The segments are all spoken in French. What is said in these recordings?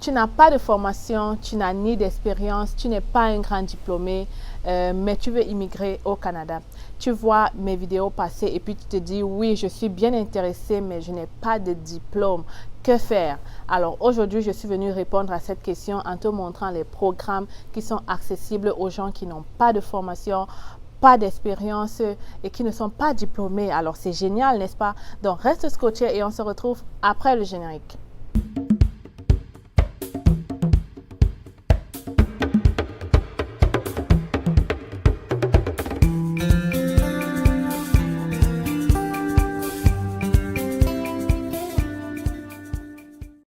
tu n'as pas de formation, tu n'as ni d'expérience, tu n'es pas un grand diplômé, mais tu veux immigrer au Canada. Tu vois mes vidéos passer et puis tu te dis, oui, je suis bien intéressée, mais je n'ai pas de diplôme. Que faire? Alors aujourd'hui, je suis venue répondre à cette question en te montrant les programmes qui sont accessibles aux gens qui n'ont pas de formation, pas d'expérience et qui ne sont pas diplômés. Alors c'est génial, n'est-ce pas? Donc reste scotché et on se retrouve après le générique.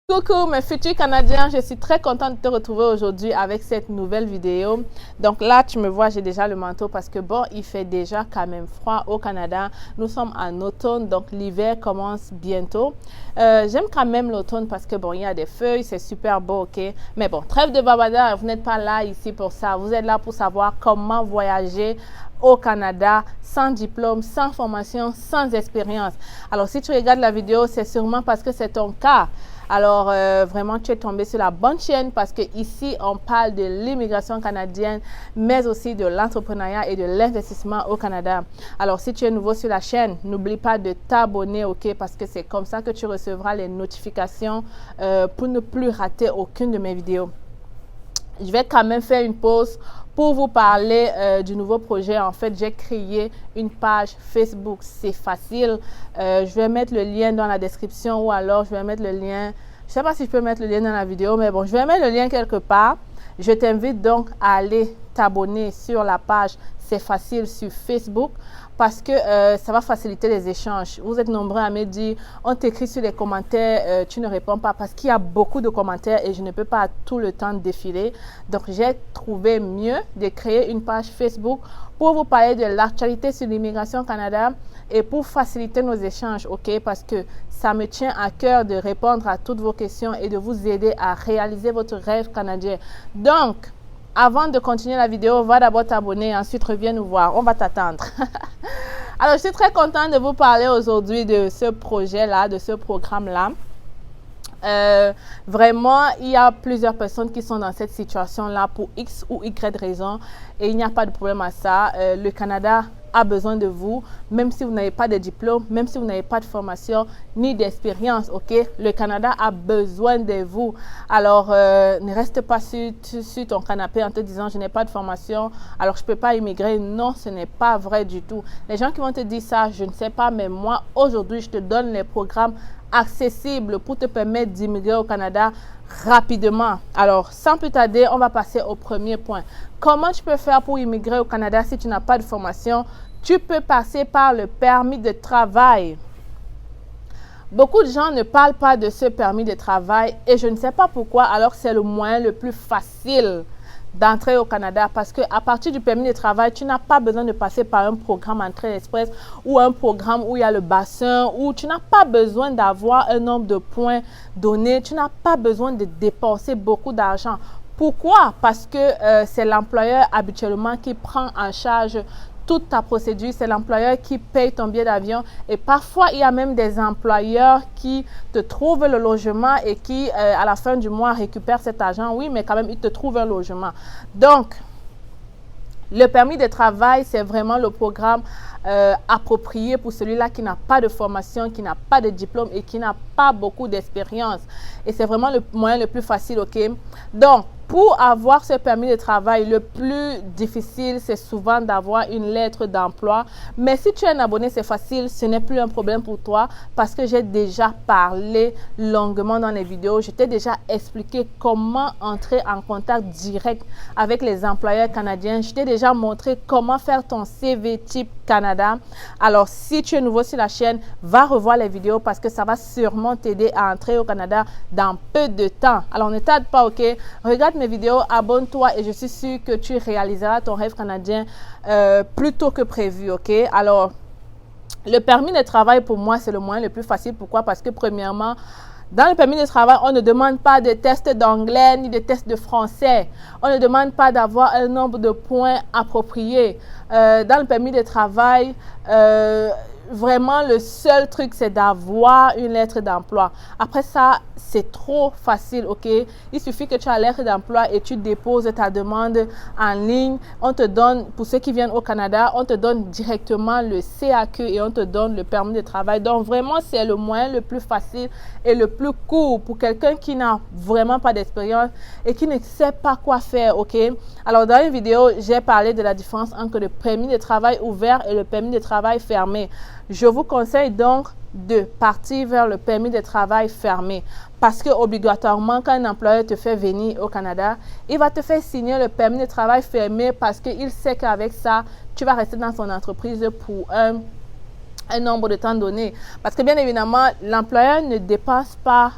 Coucou mes futurs Canadiens, je suis très contente de te retrouver aujourd'hui avec cette nouvelle vidéo. Donc là, tu me vois, j'ai déjà le manteau parce que bon, il fait déjà quand même froid au Canada. Nous sommes en automne, donc l'hiver commence bientôt. J'aime quand même l'automne parce que bon, il y a des feuilles, c'est super beau, ok? Mais bon, trêve de bavardage, vous n'êtes pas là ici pour ça. Vous êtes là pour savoir comment voyager au Canada sans diplôme, sans formation, sans expérience. Alors si tu regardes la vidéo, c'est sûrement parce que c'est ton cas. Alors, vraiment, tu es tombé sur la bonne chaîne parce que ici, on parle de l'immigration canadienne, mais aussi de l'entrepreneuriat et de l'investissement au Canada. Alors, si tu es nouveau sur la chaîne, n'oublie pas de t'abonner, ok? Parce que c'est comme ça que tu recevras les notifications pour ne plus rater aucune de mes vidéos. Je vais quand même faire une pause pour vous parler du nouveau projet. En fait, j'ai créé une page Facebook. C'est facile. Je vais mettre le lien dans la description ou alors je vais mettre le lien. Je ne sais pas si je peux mettre le lien dans la vidéo, mais bon, je vais mettre le lien quelque part. Je t'invite donc à aller t'abonner sur la page C'est facile sur Facebook parce que ça va faciliter les échanges. Vous êtes nombreux à me dire, on t'écrit sur les commentaires, tu ne réponds pas parce qu'il y a beaucoup de commentaires et je ne peux pas tout le temps défiler. Donc, j'ai trouvé mieux de créer une page Facebook pour vous parler de l'actualité sur l'immigration au Canada et pour faciliter nos échanges, ok? Parce que ça me tient à cœur de répondre à toutes vos questions et de vous aider à réaliser votre rêve canadien. Donc, avant de continuer la vidéo, va d'abord t'abonner et ensuite reviens nous voir. On va t'attendre. Alors, je suis très contente de vous parler aujourd'hui de ce projet-là, de ce programme-là. Vraiment, il y a plusieurs personnes qui sont dans cette situation-là pour X ou Y raison et il n'y a pas de problème à ça. Le Canada a besoin de vous, même si vous n'avez pas de diplôme, même si vous n'avez pas de formation ni d'expérience, ok? Le Canada a besoin de vous. Alors, ne reste pas sur ton canapé en te disant, je n'ai pas de formation, alors je ne peux pas immigrer. Non, ce n'est pas vrai du tout. Les gens qui vont te dire ça, je ne sais pas, mais moi, aujourd'hui, je te donne les programmes accessibles pour te permettre d'immigrer au Canada rapidement. Alors, sans plus tarder, on va passer au premier point. Comment tu peux faire pour immigrer au Canada si tu n'as pas de formation? Tu peux passer par le permis de travail. Beaucoup de gens ne parlent pas de ce permis de travail et je ne sais pas pourquoi, alors que c'est le moyen le plus facile d'entrer au Canada parce qu'à partir du permis de travail, tu n'as pas besoin de passer par un programme entrée express ou un programme où il y a le bassin, où tu n'as pas besoin d'avoir un nombre de points donnés, tu n'as pas besoin de dépenser beaucoup d'argent. Pourquoi? Parce que c'est l'employeur habituellement qui prend en charge toute ta procédure, c'est l'employeur qui paye ton billet d'avion et parfois il y a même des employeurs qui te trouvent le logement et qui à la fin du mois récupèrent cet argent, oui, mais quand même ils te trouvent un logement. Donc, le permis de travail, c'est vraiment le programme approprié pour celui-là qui n'a pas de formation, qui n'a pas de diplôme et qui n'a pas beaucoup d'expérience. Et c'est vraiment le moyen le plus facile, ok? Donc, pour avoir ce permis de travail, le plus difficile, c'est souvent d'avoir une lettre d'emploi. Mais si tu es un abonné, c'est facile, ce n'est plus un problème pour toi parce que j'ai déjà parlé longuement dans les vidéos. Je t'ai déjà expliqué comment entrer en contact direct avec les employeurs canadiens. Je t'ai déjà montré comment faire ton CV type Canada. Alors, si tu es nouveau sur la chaîne, va revoir les vidéos parce que ça va sûrement t'aider à entrer au Canada dans peu de temps. Alors, ne tarde pas, ok? Regarde mes vidéos, abonne-toi et je suis sûre que tu réaliseras ton rêve canadien plus tôt que prévu, ok? Alors, le permis de travail pour moi, c'est le moyen le plus facile. Pourquoi? Parce que premièrement, dans le permis de travail, on ne demande pas de tests d'anglais ni de tests de français. On ne demande pas d'avoir un nombre de points appropriés. Dans le permis de travail, vraiment, le seul truc, c'est d'avoir une lettre d'emploi. Après ça, c'est trop facile, ok? Il suffit que tu as la lettre d'emploi et tu déposes ta demande en ligne. On te donne, pour ceux qui viennent au Canada, on te donne directement le CAQ et on te donne le permis de travail. Donc, vraiment, c'est le moyen le plus facile et le plus court pour quelqu'un qui n'a vraiment pas d'expérience et qui ne sait pas quoi faire, ok? Alors, dans une vidéo, j'ai parlé de la différence entre le permis de travail ouvert et le permis de travail fermé. Je vous conseille donc de partir vers le permis de travail fermé parce que obligatoirement, quand un employeur te fait venir au Canada, il va te faire signer le permis de travail fermé parce qu'il sait qu'avec ça, tu vas rester dans son entreprise pour un nombre de temps donné. Parce que bien évidemment, l'employeur ne dépense pas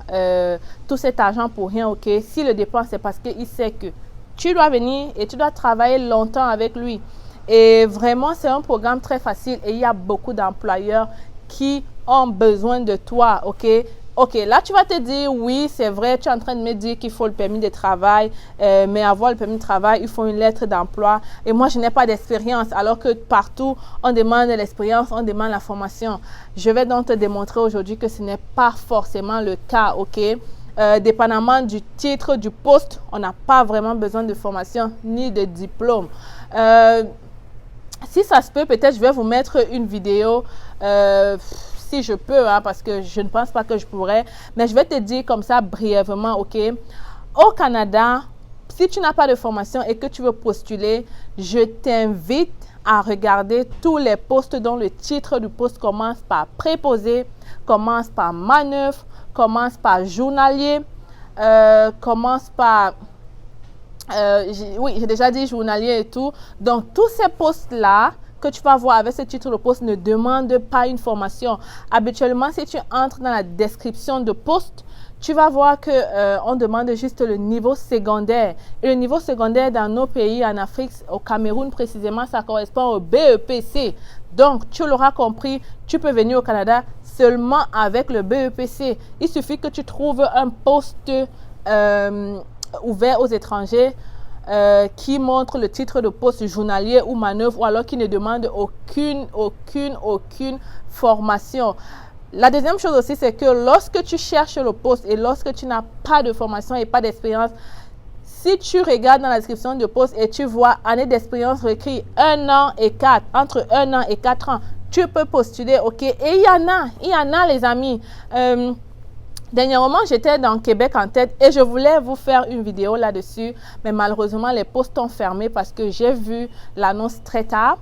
tout cet argent pour rien, ok? S'il le dépense, c'est parce qu'il sait que tu dois venir et tu dois travailler longtemps avec lui. Et vraiment, c'est un programme très facile et il y a beaucoup d'employeurs qui ont besoin de toi, ok? Ok, là, tu vas te dire, oui, c'est vrai, tu es en train de me dire qu'il faut le permis de travail, mais avoir le permis de travail, il faut une lettre d'emploi. Et moi, je n'ai pas d'expérience, alors que partout, on demande l'expérience, on demande la formation. Je vais donc te démontrer aujourd'hui que ce n'est pas forcément le cas, ok? Dépendamment du titre du poste, on n'a pas vraiment besoin de formation ni de diplôme. Si ça se peut, peut-être je vais vous mettre une vidéo, si je peux, hein, parce que je ne pense pas que je pourrais. Mais je vais te dire comme ça brièvement, ok? Au Canada, si tu n'as pas de formation et que tu veux postuler, je t'invite à regarder tous les postes dont le titre du poste commence par préposé, commence par manœuvre, commence par journalier, commence par... oui, j'ai déjà dit journalier et tout. Donc, tous ces postes-là que tu vas voir avec ce titre de poste ne demandent pas une formation. Habituellement, si tu entres dans la description de poste, tu vas voir que on demande juste le niveau secondaire. Et le niveau secondaire dans nos pays, en Afrique, au Cameroun précisément, ça correspond au BEPC. Donc, tu l'auras compris, tu peux venir au Canada seulement avec le BEPC. Il suffit que tu trouves un poste ouvert aux étrangers qui montre le titre de poste journalier ou manœuvre ou alors qui ne demande aucune formation. La deuxième chose aussi, c'est que lorsque tu cherches le poste et lorsque tu n'as pas de formation et pas d'expérience, si tu regardes dans la description du poste et tu vois année d'expérience requis 1 an et 4, entre 1 an et 4 ans, tu peux postuler, ok? Et il y en a les amis. Dernièrement, j'étais dans Québec en tête et je voulais vous faire une vidéo là-dessus, mais malheureusement, les postes ont fermé parce que j'ai vu l'annonce très tard.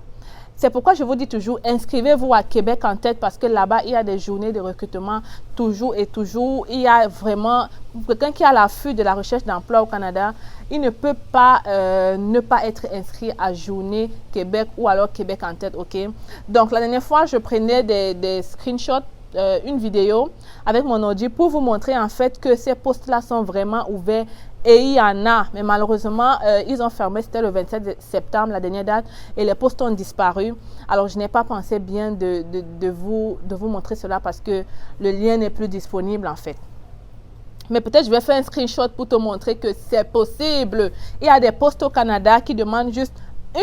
C'est pourquoi je vous dis toujours, inscrivez-vous à Québec en tête parce que là-bas, il y a des journées de recrutement toujours et toujours. Il y a vraiment, quelqu'un qui a l'affût de la recherche d'emploi au Canada, il ne peut pas ne pas être inscrit à Journée Québec ou alors Québec en tête, ok? Donc, la dernière fois, je prenais des screenshots, une vidéo avec mon ordi pour vous montrer en fait que ces postes-là sont vraiment ouverts et il y en a. Mais malheureusement, ils ont fermé, c'était le 27 septembre, la dernière date, et les postes ont disparu. Alors, je n'ai pas pensé bien de vous montrer cela parce que le lien n'est plus disponible en fait. Mais peut-être je vais faire un screenshot pour te montrer que c'est possible. Il y a des postes au Canada qui demandent juste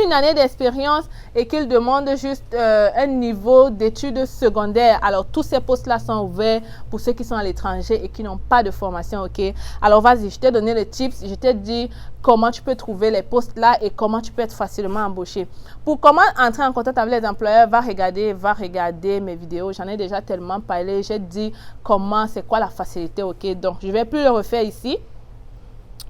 une année d'expérience et qu'ils demandent juste un niveau d'études secondaires. Alors, tous ces postes-là sont ouverts pour ceux qui sont à l'étranger et qui n'ont pas de formation, ok? Alors, vas-y, je t'ai donné le tips, je t'ai dit comment tu peux trouver les postes-là et comment tu peux être facilement embauché. Pour comment entrer en contact avec les employeurs, va regarder mes vidéos. J'en ai déjà tellement parlé. J'ai dit comment, c'est quoi la facilité, ok? Donc, je ne vais plus le refaire ici,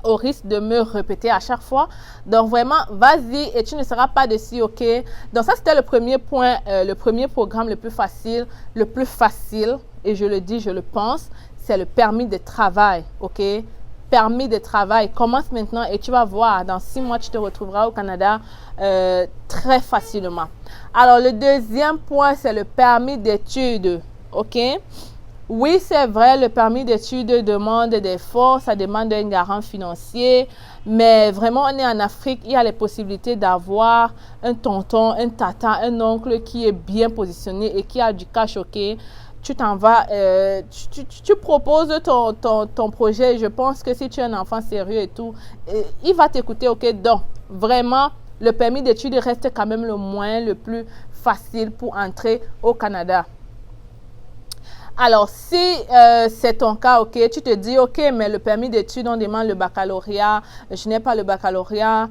au risque de me répéter à chaque fois. Donc vraiment, vas-y et tu ne seras pas déçu, ok? Donc ça, c'était le premier point, le premier programme le plus facile, et je le dis, je le pense, c'est le permis de travail, ok? Permis de travail, commence maintenant et tu vas voir, dans 6 mois, tu te retrouveras au Canada très facilement. Alors, le deuxième point, c'est le permis d'études, ok? Oui, c'est vrai, le permis d'études demande des fonds, ça demande un garant financier, mais vraiment, on est en Afrique, il y a les possibilités d'avoir un tonton, un tata, un oncle qui est bien positionné et qui a du cash, ok? Tu t'en vas, tu proposes ton projet. Je pense que si tu es un enfant sérieux et tout, il va t'écouter, ok? Donc, vraiment, le permis d'études reste quand même le moyen le plus facile pour entrer au Canada. Alors, si c'est ton cas, ok, tu te dis, ok, mais le permis d'études, on demande le baccalauréat, je n'ai pas le baccalauréat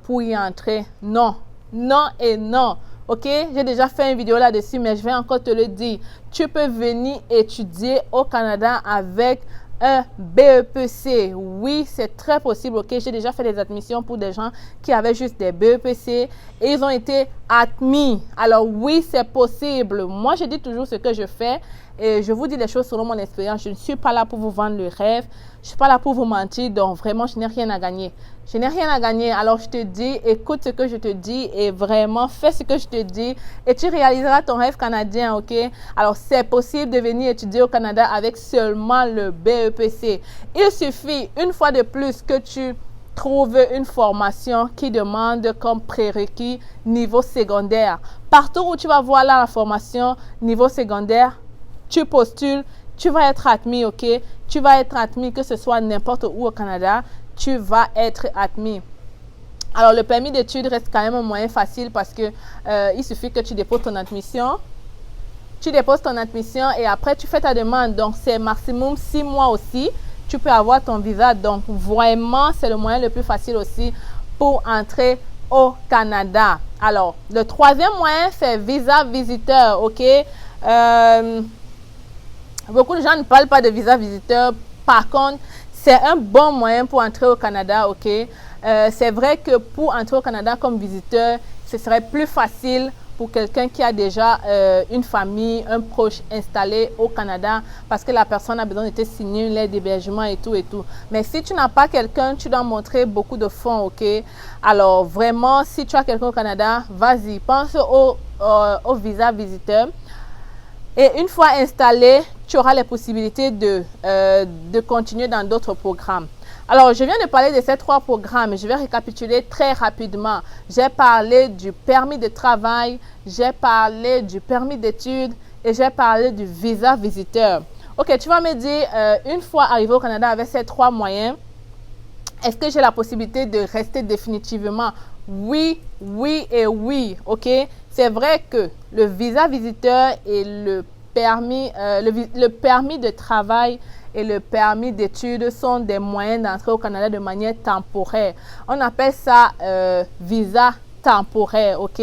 pour y entrer. Non, non et non. Ok, j'ai déjà fait une vidéo là-dessus, mais je vais encore te le dire. Tu peux venir étudier au Canada avec un BEPC. Oui, c'est très possible. Ok, j'ai déjà fait des admissions pour des gens qui avaient juste des BEPC et ils ont été admis. Alors oui, c'est possible. Moi, je dis toujours ce que je fais et je vous dis les choses selon mon expérience. Je ne suis pas là pour vous vendre le rêve. Je ne suis pas là pour vous mentir. Donc vraiment, je n'ai rien à gagner. Je n'ai rien à gagner. Alors je te dis, écoute ce que je te dis et vraiment fais ce que je te dis et tu réaliseras ton rêve canadien. Ok, alors c'est possible de venir étudier au Canada avec seulement le BEPC. Il suffit une fois de plus que tu trouves une formation qui demande comme prérequis niveau secondaire. Partout où tu vas voir là la formation niveau secondaire, tu postules, tu vas être admis, ok? Tu vas être admis, que ce soit n'importe où au Canada, tu vas être admis. Alors, le permis d'études reste quand même un moyen facile parce que il suffit que tu déposes ton admission. Tu déposes ton admission et après, tu fais ta demande. Donc, c'est maximum 6 mois aussi. Tu peux avoir ton visa. Donc, vraiment, c'est le moyen le plus facile aussi pour entrer au Canada. Alors, le troisième moyen, c'est visa visiteur, ok? Beaucoup de gens ne parlent pas de visa visiteur. Par contre, c'est un bon moyen pour entrer au Canada, ok? C'est vrai que pour entrer au Canada comme visiteur, ce serait plus facile pour quelqu'un qui a déjà une famille, un proche installé au Canada parce que la personne a besoin de te signer une lettre d'hébergement et tout et tout. Mais si tu n'as pas quelqu'un, tu dois montrer beaucoup de fonds, ok? Alors vraiment, si tu as quelqu'un au Canada, vas-y, pense au visa visiteur. Et une fois installé, tu auras les possibilités de continuer dans d'autres programmes. Alors, je viens de parler de ces 3 programmes. Je vais récapituler très rapidement. J'ai parlé du permis de travail, j'ai parlé du permis d'études et j'ai parlé du visa visiteur. Ok, tu vas me dire, une fois arrivé au Canada avec ces 3 moyens, est-ce que j'ai la possibilité de rester définitivement? Oui, oui et oui, ok? C'est vrai que le visa visiteur et le permis de travail et le permis d'études sont des moyens d'entrer au Canada de manière temporaire. On appelle ça visa temporaire, ok?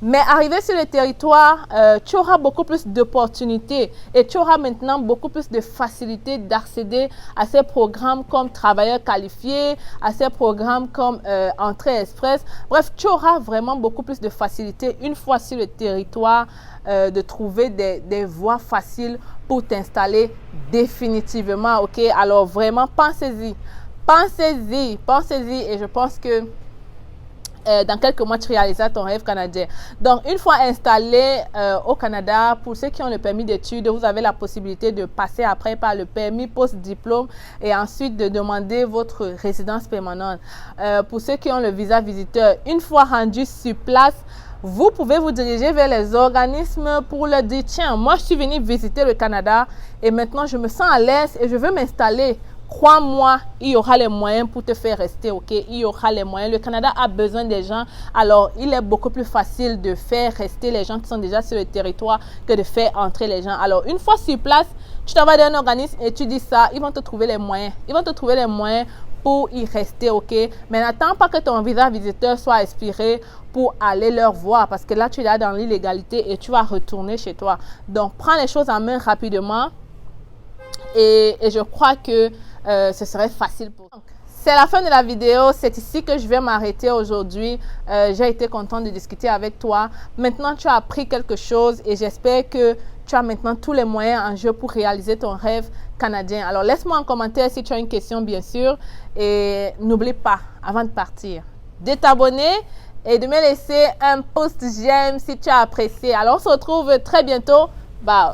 Mais arrivé sur le territoire, tu auras beaucoup plus d'opportunités et tu auras maintenant beaucoup plus de facilité d'accéder à ces programmes comme travailleur qualifié, à ces programmes comme entrée express. Bref, tu auras vraiment beaucoup plus de facilité une fois sur le territoire de trouver des voies faciles pour t'installer définitivement, ok? Alors vraiment, pensez-y, pensez-y, pensez-y et je pense que dans quelques mois, tu réaliseras ton rêve canadien. Donc, une fois installé au Canada, pour ceux qui ont le permis d'études, vous avez la possibilité de passer après par le permis post-diplôme et ensuite de demander votre résidence permanente. Pour ceux qui ont le visa visiteur, une fois rendu sur place, vous pouvez vous diriger vers les organismes pour leur dire, tiens, moi, je suis venu visiter le Canada et maintenant, je me sens à l'aise et je veux m'installer. Crois-moi, il y aura les moyens pour te faire rester, ok? Il y aura les moyens. Le Canada a besoin des gens. Alors, il est beaucoup plus facile de faire rester les gens qui sont déjà sur le territoire que de faire entrer les gens. Alors, une fois sur place, tu t'en vas dans un organisme et tu dis ça, ils vont te trouver les moyens. Ils vont te trouver les moyens pour y rester, ok? Mais n'attends pas que ton visa visiteur soit expiré pour aller leur voir parce que là, tu es là dans l'illégalité et tu vas retourner chez toi. Donc, prends les choses en main rapidement et je crois que ce serait facile pour toi. C'est la fin de la vidéo. C'est ici que je vais m'arrêter aujourd'hui. J'ai été contente de discuter avec toi. Maintenant, tu as appris quelque chose et j'espère que tu as maintenant tous les moyens en jeu pour réaliser ton rêve canadien. Alors, laisse-moi un commentaire si tu as une question, bien sûr. Et n'oublie pas, avant de partir, de t'abonner et de me laisser un pouce j'aime si tu as apprécié. Alors, on se retrouve très bientôt. Bye.